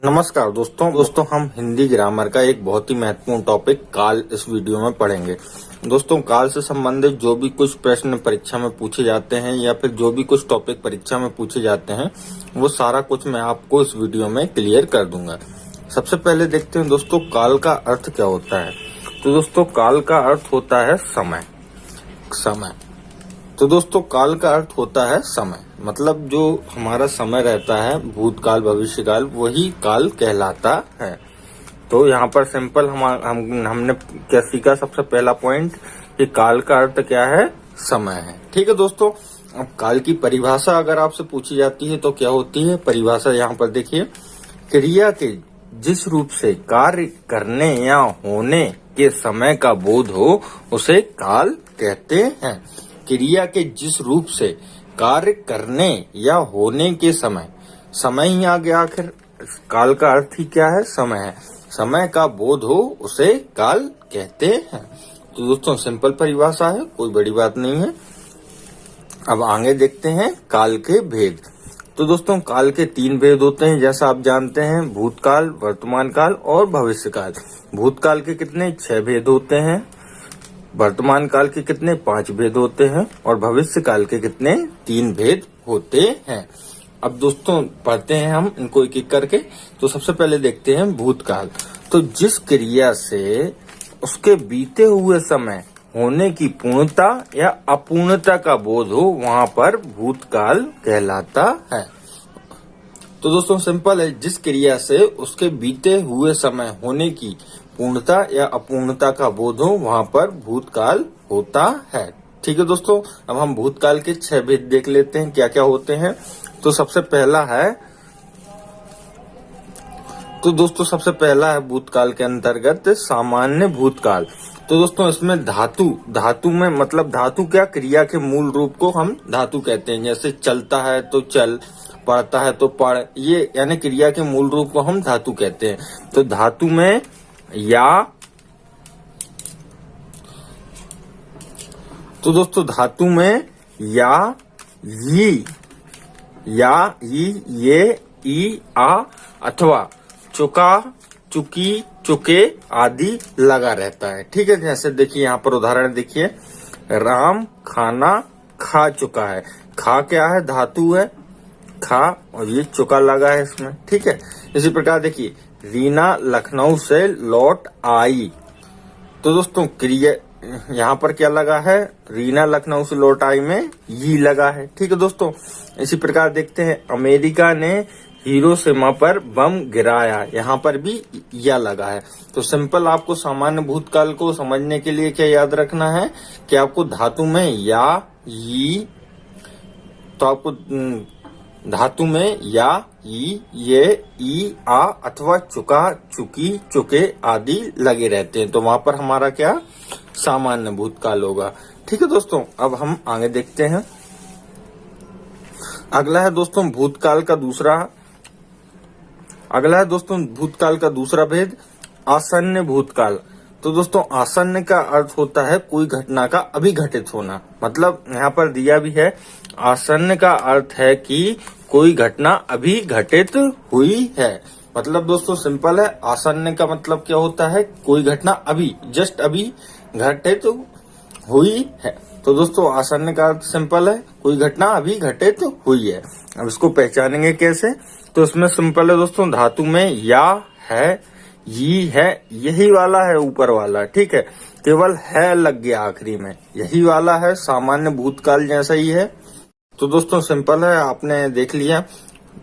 नमस्कार दोस्तों हम हिंदी ग्रामर का एक बहुत ही महत्वपूर्ण टॉपिक काल इस वीडियो में पढ़ेंगे। दोस्तों काल से संबंधित जो भी कुछ प्रश्न परीक्षा में पूछे जाते हैं या फिर जो भी कुछ टॉपिक परीक्षा में पूछे जाते हैं वो सारा कुछ मैं आपको इस वीडियो में क्लियर कर दूंगा। सबसे पहले देखते हैं दोस्तों काल का अर्थ क्या होता है। तो दोस्तों काल का अर्थ होता है समय। तो दोस्तों काल का अर्थ होता है समय, मतलब जो हमारा समय रहता है भूतकाल भविष्यकाल वही काल कहलाता है। तो यहाँ पर सिंपल हमने क्या सीखा, सबसे पहला पॉइंट कि काल का अर्थ क्या है, समय है। ठीक है दोस्तों, अब काल की परिभाषा अगर आपसे पूछी जाती है तो क्या होती है परिभाषा, यहाँ पर देखिए, क्रिया के जिस रूप से कार्य करने या होने के समय का बोध हो उसे काल कहते हैं। क्रिया के जिस रूप से कार्य करने या होने के समय ही आ गया, आखिर काल का अर्थ ही क्या है, समय है। समय का बोध हो उसे काल कहते हैं। तो दोस्तों सिंपल परिभाषा है, कोई बड़ी बात नहीं है। अब आगे देखते हैं काल के भेद। तो दोस्तों काल के 3 भेद होते हैं, जैसा आप जानते हैं, भूतकाल, वर्तमान काल और भविष्य काल। भूतकाल के कितने 6 भेद होते हैं, वर्तमान काल के कितने 5 भेद होते हैं और भविष्य काल के कितने 3 भेद होते हैं। अब दोस्तों पढ़ते हैं हम इनको एक एक करके। तो सबसे पहले देखते हैं भूतकाल। तो जिस क्रिया से उसके बीते हुए समय होने की पूर्णता या अपूर्णता का बोध हो वहां पर भूतकाल कहलाता है। तो दोस्तों सिंपल है, जिस क्रिया से उसके बीते हुए समय होने की पूर्णता या अपूर्णता का बोध हो वहां पर भूतकाल होता है। ठीक है दोस्तों, अब हम भूतकाल के 6 भेद देख लेते हैं क्या क्या होते हैं। तो सबसे पहला है भूतकाल के अंतर्गत सामान्य भूतकाल। तो दोस्तों इसमें धातु में मतलब धातु क्या, क्रिया के मूल रूप को हम धातु कहते हैं। जैसे चलता है तो चल, पढ़ता है तो पढ़, ये यानी क्रिया के मूल रूप को हम धातु कहते हैं। तो धातु में या, तो दोस्तों धातु में या, ये, ई, आ अथवा चुका, चुकी, चुके आदि लगा रहता है। ठीक है, जैसे देखिए यहाँ पर उदाहरण देखिए, राम खाना खा चुका है। खा क्या है, धातु है खा, और ये चुका लगा है इसमें। ठीक है, इसी प्रकार देखिए, रीना लखनऊ से लौट आई। तो दोस्तों क्रिया यहाँ पर क्या लगा है, रीना लखनऊ से लौट आई में ये लगा है। ठीक है दोस्तों, इसी प्रकार देखते हैं, अमेरिका ने हिरोशिमा पर बम गिराया, यहाँ पर भी या लगा है। तो सिंपल आपको सामान्य भूतकाल को समझने के लिए क्या याद रखना है कि आपको धातु में या, ये, तो आपको धातु में या, ये, ई, आ अथवा चुका, चुकी, चुके आदि लगे रहते हैं। तो वहां पर हमारा क्या सामान्य भूतकाल होगा। ठीक है दोस्तों, अब हम आगे देखते हैं। अगला है दोस्तों भूतकाल का दूसरा भेद, आसन्न भूतकाल। तो दोस्तों आसन्न का अर्थ होता है कोई घटना का अभी घटित होना, मतलब यहाँ पर दिया भी है, आसन्न का अर्थ है कि कोई घटना अभी घटित हुई है। मतलब दोस्तों सिंपल है, आसन्न का मतलब क्या होता है, कोई घटना अभी जस्ट अभी घटित हुई है। तो दोस्तों आसन्न का अर्थ सिंपल है, कोई घटना अभी घटित हुई है। अब इसको पहचानेंगे कैसे, तो इसमें सिंपल है दोस्तों, धातु में या है, ये है, यही वाला है ऊपर वाला। ठीक है, केवल है लग गया आखिरी में, यही वाला है, सामान्य भूतकाल जैसा ही है। तो दोस्तों सिंपल है, आपने देख लिया।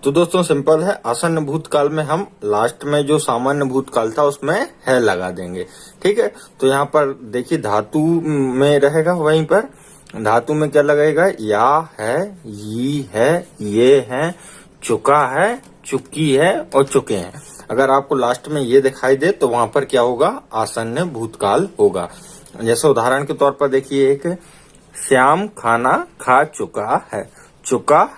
तो दोस्तों सिंपल है, आसन्न भूतकाल में हम लास्ट में जो सामान्य भूतकाल था उसमें है लगा देंगे। ठीक है, तो यहाँ पर देखिए धातु में रहेगा, वहीं पर धातु में क्या लगेगा, या है, ये है, चुका है, चुकी है और चुके हैं। अगर आपको लास्ट में ये दिखाई दे तो वहां पर क्या होगा, आसन्न भूतकाल होगा। जैसे उदाहरण के तौर पर देखिए, एक श्याम खाना खा चुका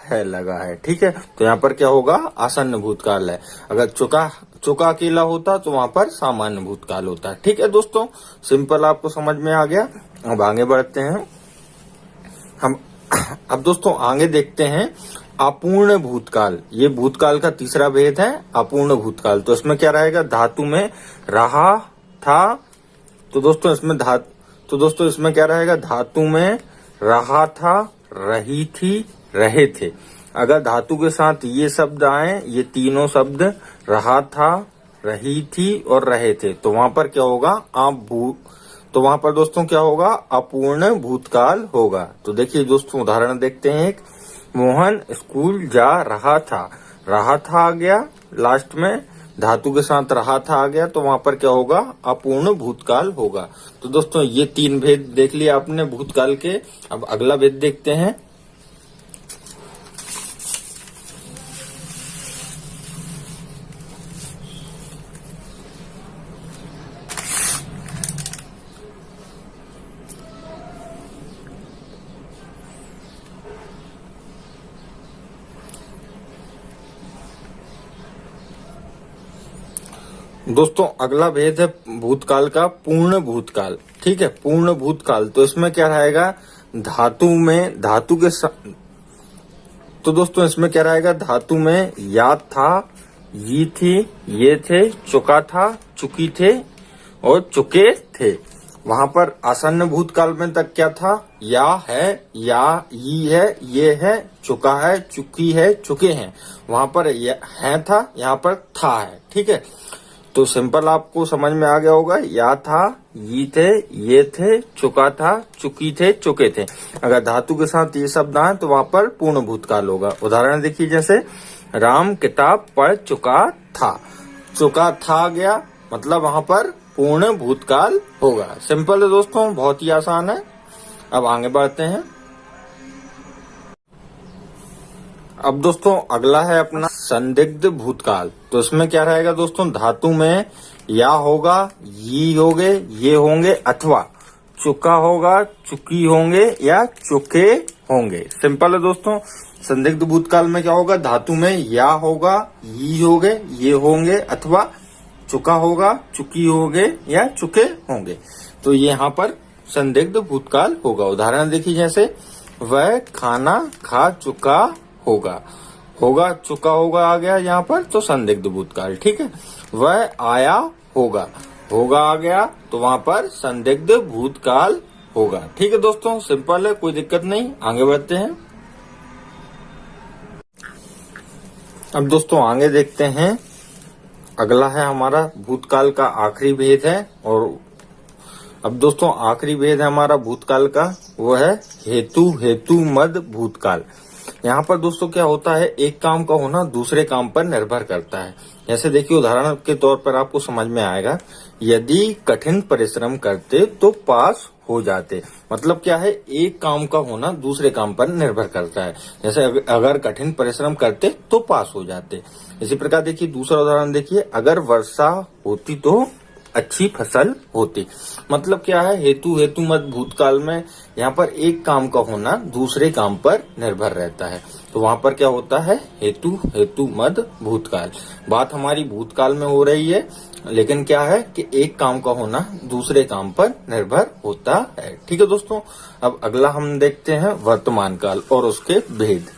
है लगा है। ठीक है, तो यहाँ पर क्या होगा, आसन्न भूतकाल है। अगर चुका अकेला होता तो वहां पर सामान्य भूतकाल होता। ठीक है दोस्तों, सिंपल आपको समझ में आ गया। अब आगे बढ़ते हैं हम। अब दोस्तों आगे देखते हैं अपूर्ण भूतकाल, ये भूतकाल का तीसरा भेद है अपूर्ण भूतकाल। तो इसमें क्या रहेगा, धातु में रहा था, तो दोस्तों इसमें क्या रहेगा, धातु में रहा था, रही थी, रहे थे। अगर धातु के साथ ये शब्द आए, ये तीनों शब्द रहा था, रही थी और रहे थे, तो वहां पर क्या होगा, तो वहां पर दोस्तों क्या होगा, अपूर्ण भूतकाल होगा। तो देखिए दोस्तों उदाहरण देखते हैं। एक, मोहन स्कूल जा रहा था आ गया लास्ट में, धातु के साथ रहा था आ गया, तो वहां पर क्या होगा, अपूर्ण भूतकाल होगा। तो दोस्तों ये तीन भेद देख लिया आपने भूतकाल के। अब अगला भेद देखते हैं। दोस्तों अगला भेद है भूतकाल का पूर्ण भूतकाल। ठीक है, पूर्ण भूतकाल, तो इसमें क्या रहेगा, तो दोस्तों इसमें क्या रहेगा, धातु में याद था, ये थी, ये थे, चुका था, चुकी थे और चुके थे। वहां पर आसन्न भूतकाल में तक क्या था, या है, या ये है, ये है, चुका है, चुकी है, चुके हैं। वहां पर है था, यहाँ पर था है। ठीक है, तो सिंपल आपको समझ में आ गया होगा, या था, ये थे, ये थे, चुका था, चुकी थे, चुके थे। अगर धातु के साथ ये शब्द आए तो वहां पर पूर्ण भूतकाल होगा। उदाहरण देखिए, जैसे राम किताब पढ़ चुका था, चुका था गया, मतलब वहां पर पूर्ण भूतकाल होगा। सिंपल है दोस्तों, बहुत ही आसान है। अब आगे बढ़ते हैं। अब दोस्तों अगला है अपना संदिग्ध भूतकाल। तो इसमें क्या रहेगा दोस्तों, धातु में या होगा, ये होंगे अथवा चुका होगा, चुकी होंगे या चुके होंगे। सिंपल है दोस्तों, संदिग्ध भूतकाल में क्या होगा, धातु में या होगा, ये होंगे अथवा चुका होगा, चुकी होंगे या चुके होंगे। तो ये यहाँ पर संदिग्ध भूतकाल होगा। उदाहरण देखिए, जैसे वह खाना खा चुका होगा, चुका होगा आ गया यहाँ पर, तो संदिग्ध भूतकाल। ठीक है, वह आया होगा आ गया, तो वहां पर संदिग्ध भूतकाल होगा। ठीक है दोस्तों, सिंपल है, कोई दिक्कत नहीं। आगे बढ़ते हैं। अब दोस्तों आगे देखते हैं। अगला है हमारा भूतकाल का आखिरी भेद है, और अब दोस्तों आखिरी भेद है हमारा भूतकाल का, वो है हेतु मद भूतकाल। यहाँ पर दोस्तों क्या होता है, एक काम का होना दूसरे काम पर निर्भर करता है। जैसे देखिए, उदाहरण के तौर पर आपको समझ में आएगा, यदि कठिन परिश्रम करते तो पास हो जाते। मतलब क्या है, एक काम का होना दूसरे काम पर निर्भर करता है। जैसे अगर कठिन परिश्रम करते तो पास हो जाते। इसी प्रकार देखिए दूसरा उदाहरण देखिए, अगर वर्षा होती तो अच्छी फसल होती। मतलब क्या है, हेतु मत भूतकाल में यहाँ पर एक काम का होना दूसरे काम पर निर्भर रहता है। तो वहां पर क्या होता है, हेतु मत भूतकाल। बात हमारी भूतकाल में हो रही है, लेकिन क्या है कि एक काम का होना दूसरे काम पर निर्भर होता है। ठीक है दोस्तों, अब अगला हम देखते हैं वर्तमान काल और उसके भेद।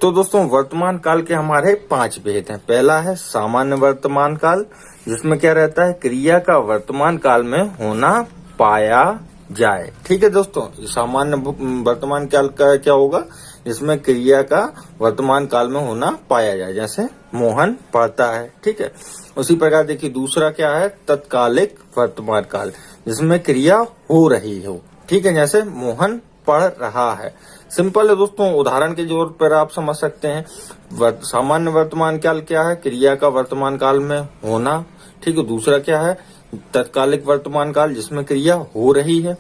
तो दोस्तों वर्तमान काल के हमारे 5 भेद हैं। पहला है सामान्य वर्तमान काल, जिसमें क्या रहता है, क्रिया का वर्तमान काल में होना पाया जाए। ठीक है दोस्तों, सामान्य वर्तमान काल का क्या होगा, जिसमें क्रिया का वर्तमान काल में होना पाया जाए। जैसे मोहन पढ़ता है। ठीक है, उसी प्रकार देखिए दूसरा क्या है, तत्कालिक वर्तमान काल, जिसमें क्रिया हो रही हो। ठीक है, जैसे मोहन पढ़ रहा है। सिंपल है दोस्तों, उदाहरण के जोर पर आप समझ सकते हैं। सामान्य वर्तमान काल क्या है, क्रिया का वर्तमान काल में होना। ठीक है, दूसरा क्या है, तत्कालिक वर्तमान काल, जिसमें क्रिया हो रही है।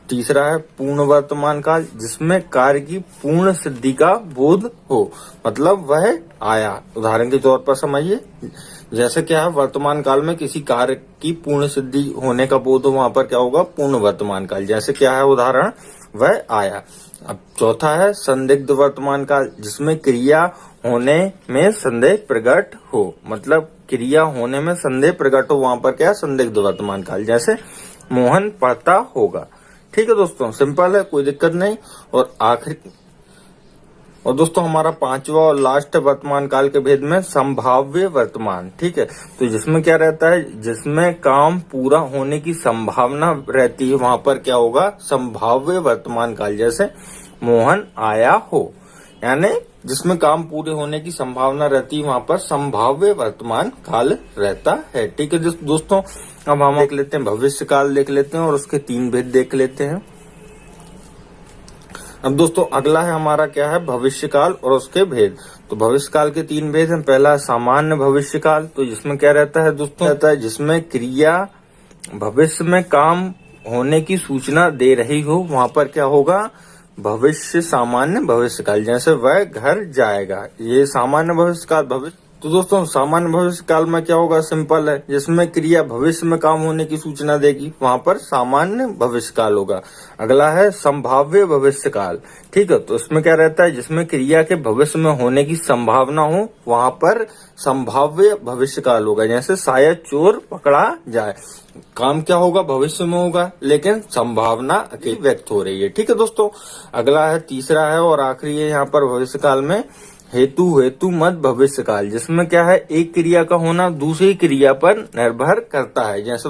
तीसरा है पूर्ण वर्तमान काल, जिसमें कार्य की पूर्ण सिद्धि का बोध हो, मतलब वह आया। उदाहरण के तौर पर समझिए, जैसे क्या है, वर्तमान काल में किसी कार्य की पूर्ण सिद्धि होने का बोध हो, वहां पर क्या होगा, पूर्ण वर्तमान काल। जैसे क्या है उदाहरण, वह आया। अब चौथा है संदिग्ध वर्तमान काल, जिसमें क्रिया होने में संदेह प्रकट हो, मतलब क्रिया होने में संदेह प्रकट हो, वहां पर क्या, संदिग्ध वर्तमान काल। जैसे मोहन पढ़ता होगा। ठीक है दोस्तों, सिंपल है, कोई दिक्कत नहीं। और दोस्तों हमारा पांचवा और लास्ट वर्तमान काल के भेद में संभाव्य वर्तमान। ठीक है, तो जिसमें क्या रहता है, जिसमें काम पूरा होने की संभावना रहती है, वहां पर क्या होगा, संभाव्य वर्तमान काल। जैसे मोहन आया हो, यानी जिसमें काम पूरे होने की संभावना रहती है वहां पर संभाव्य वर्तमान काल रहता है। ठीक है दोस्तों, अब हम देख लेते हैं भविष्य काल, देख लेते हैं और उसके 3 भेद देख लेते हैं। अब दोस्तों अगला है हमारा क्या है, भविष्य काल और उसके भेद। तो भविष्य काल के 3 भेद हैं। पहला है सामान्य भविष्य काल, तो जिसमें क्या रहता है दोस्तों, रहता है जिसमें क्रिया भविष्य में काम होने की सूचना दे रही हो, वहां पर क्या होगा, भविष्य सामान्य भविष्य काल। जैसे वह घर जाएगा, ये सामान्य भविष्य काल। भविष्य तो दोस्तों सामान्य भविष्य काल में क्या होगा, सिंपल है, जिसमें क्रिया भविष्य में काम होने की सूचना देगी, वहां पर सामान्य भविष्य काल होगा। अगला है संभाव्य भविष्य काल। ठीक है, तो इसमें क्या रहता है, जिसमें क्रिया के भविष्य में होने की संभावना हो, वहां पर संभाव्य भविष्य काल होगा। जैसे शायद चोर पकड़ा जाए, काम क्या होगा, भविष्य में होगा, लेकिन संभावना व्यक्त हो रही है। ठीक है दोस्तों, अगला है तीसरा है और आखिरी है यहाँ पर भविष्य काल में हेतु मत भविष्य काल, जिसमें क्या है, एक क्रिया का होना दूसरी क्रिया पर निर्भर करता है। जैसे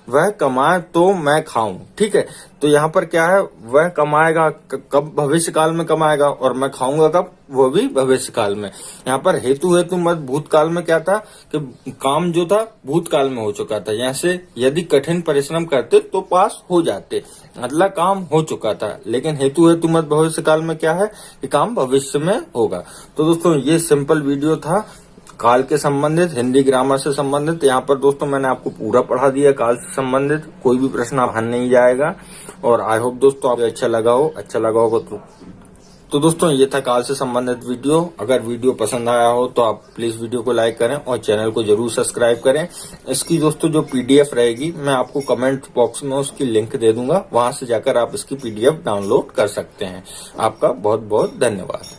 वह कमाए तो मैं खाऊं। ठीक है, तो यहाँ पर क्या है, वह कमाएगा कब, भविष्य काल में कमाएगा, और मैं खाऊंगा कब, वो भी भविष्य काल में। यहाँ पर हेतु मत भूतकाल में क्या था कि काम जो था भूतकाल में हो चुका था। जैसे यदि कठिन परिश्रम करते तो पास हो जाते, मतलब काम हो चुका था। लेकिन हेतु मत भविष्य काल में क्या है कि काम भविष्य में होगा। तो दोस्तों ये सिंपल वीडियो था काल के संबंधित, हिंदी ग्रामर से संबंधित। यहाँ पर दोस्तों मैंने आपको पूरा पढ़ा दिया काल से संबंधित, कोई भी प्रश्न आप हल नहीं जाएगा। और आई होप दोस्तों आपको अच्छा लगा होगा तो दोस्तों ये था काल से संबंधित वीडियो। अगर वीडियो पसंद आया हो तो आप प्लीज वीडियो को लाइक करें और चैनल को जरूर सब्सक्राइब करें। इसकी दोस्तों जो PDF रहेगी, मैं आपको कमेंट बॉक्स में उसकी लिंक दे दूंगा, वहां से जाकर आप इसकी PDF डाउनलोड कर सकते हैं। आपका बहुत बहुत धन्यवाद।